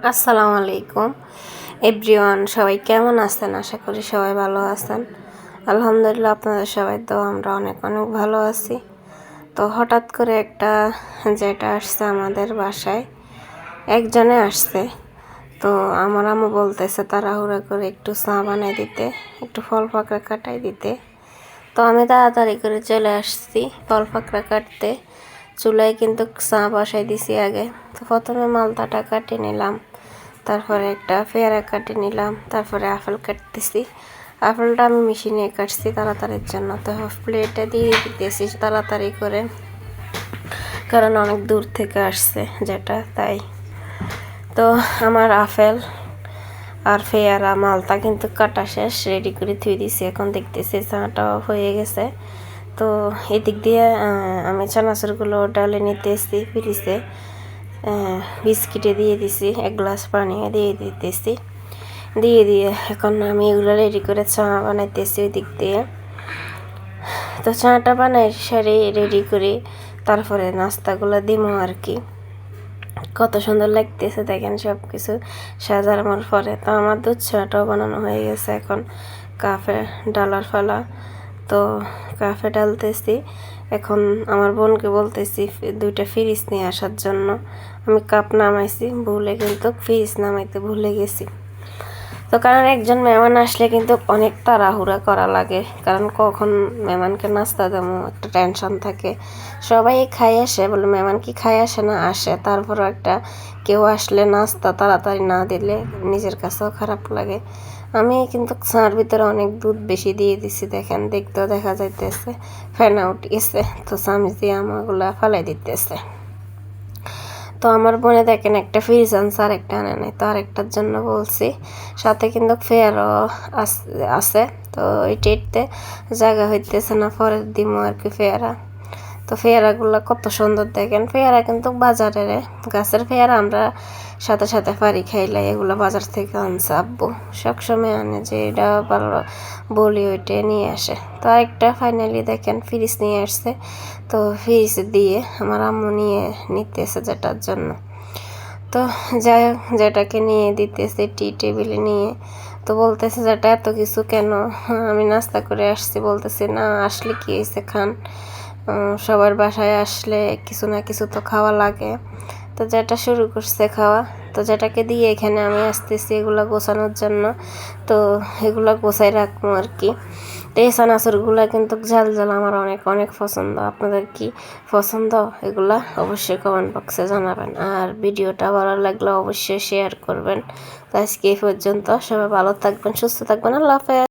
আসসালামু আলাইকুম এভরিওয়ান, সবাই কেমন আছেন? আশা করি সবাই ভালো আছেন। আলহামদুলিল্লাহ, আপনাদের সবাই তো আমরা অনেক অনেক ভালো আছি। তো হঠাৎ করে একটা যেটা আসছে আমাদের বাসায়, একজনে আসছে। তো আমার আম্মু বলতেছে তাড়াহুড়া করে একটু চা বানাই দিতে, একটু ফল পাকড়া কাটাই দিতে। তো আমি তাড়াতাড়ি করে চলে আসছি ফল পাকড়া কাটতে। চুলায় কিন্তু চা বসাই দিছি আগে। তো প্রথমে মালতাটা কাটে নিলাম, তারপরে একটা পেয়ারা কাটে নিলাম, তারপরে আপেল কাটতেছি। আপেলটা আমি মেশিনে কাটছি তাড়াতাড়ির জন্য। তো প্লেটে দিয়ে দিতেছি তাড়াতাড়ি করে, কারণ অনেক দূর থেকে আসছে যেটা, তাই। তো আমার আপেল আর পেয়ারা মালতা কিন্তু কাটা শেষ, রেডি করে থুই দিছি। এখন দেখতেছি চাটাও হয়ে গেছে। তো এদিক দিয়ে আমি চানাচুরগুলো ডালে নিতেছি ফ্রিজে, বিস্কিটে দিয়ে দিছি, এক গ্লাস পানি দিয়ে দিতেছি, দিয়ে এখন আমি এগুলো রেডি করে চা বানাইতেছি ওই দিক দিয়ে। তো চাটা বানাই সারি রেডি করি, তারপরে নাস্তাগুলো দিমো আর কি। কত সুন্দর লাগতেছে দেখেন সব কিছু সাজানোর পরে। তো আমার দুধ চাটাও বানানো হয়ে গেছে, এখন কাফে ডালার ফালা। তো কাফে ডালতেছি। এখন আমার বোনকে বলতেছি 2টা ফ্রিজ নিয়ে আসার জন্য। আমি কাপ নামাইছি ভুলে, কিন্তু ফ্রিজ নামাইতে ভুলে গেছি। তো কারণ একজন মেহমান আসলে কিন্তু অনেক তাড়াহুড়া করা লাগে, কারণ কখন মেহমানকে নাস্তা দেবো একটা টেনশন থাকে। সবাই খাই আসে, বলে মেহমান কি খাই আসে না, আসে। তারপরও একটা কেউ আসলে নাস্তা তাড়াতাড়ি না দিলে নিজের কাছেও খারাপ লাগে। আমি কিন্তু চার ভিতরে অনেক দুধ বেশি দিয়ে দিছি, দেখেন, দেখতেও দেখা যাইতেছে ফেনা উঠিয়েছে। তো চামচ দিয়ে আমাগুলা ফালাই দিতেছে। তো আমার বোনে দেখেন একটা ফ্রিজ আনছে, আর একটা আনে নাই। তো আরেকটার জন্য বলছি, সাথে কিন্তু ফেয়ারও আছে। তো ওই টেটতে জায়গা হইতেছে না, পরে দিমো আর কি ফেয়ারা। তো পেয়ারাগুলো কত সুন্দর দেখেন। পেয়ারা কিন্তু বাজারের গাছের পেয়ারা, আমরা সাথে সাথে পারি খাইলাই। এগুলো বাজার থেকে আনছে আব্বু, সবসময় আনে, যে এটা ভালো বলি ওইটা নিয়ে আসে। তো আরেকটা ফাইনালি দেখেন ফ্রিজ নিয়ে আসছে। তো ফ্রিজ দিয়ে আমার আম্মু নিয়ে নিতেছে যেটার জন্য। তো যাই হোক, যেটাকে নিয়ে দিতেছে টি টেবিলে নিয়ে। তো বলতেছে যেটা এত কিছু কেন, আমি নাস্তা করে আসছি। বলতেছে না, আসলে কি হয়েছে, খান। সবার বাসায় আসলে কিছু না কিছু তো খাওয়া লাগে। তো যেটা শুরু করছে খাওয়া, তো যেটাকে দিয়ে এখানে আমি আসতেছি এগুলো গোছানোর জন্য। তো এগুলো গোছাই রাখবো আর কি। তো এই চানাচুরগুলো কিন্তু ঝাল ঝাল আমার অনেক অনেক পছন্দ। আপনাদের কি পছন্দ এগুলা অবশ্যই কমেন্ট বক্সে জানাবেন। আর ভিডিওটা ভালো লাগলে অবশ্যই শেয়ার করবেন। তো আজকে এই পর্যন্ত, সবাই ভালো থাকবেন, সুস্থ থাকবেন, আল্লাহ হাফেজ।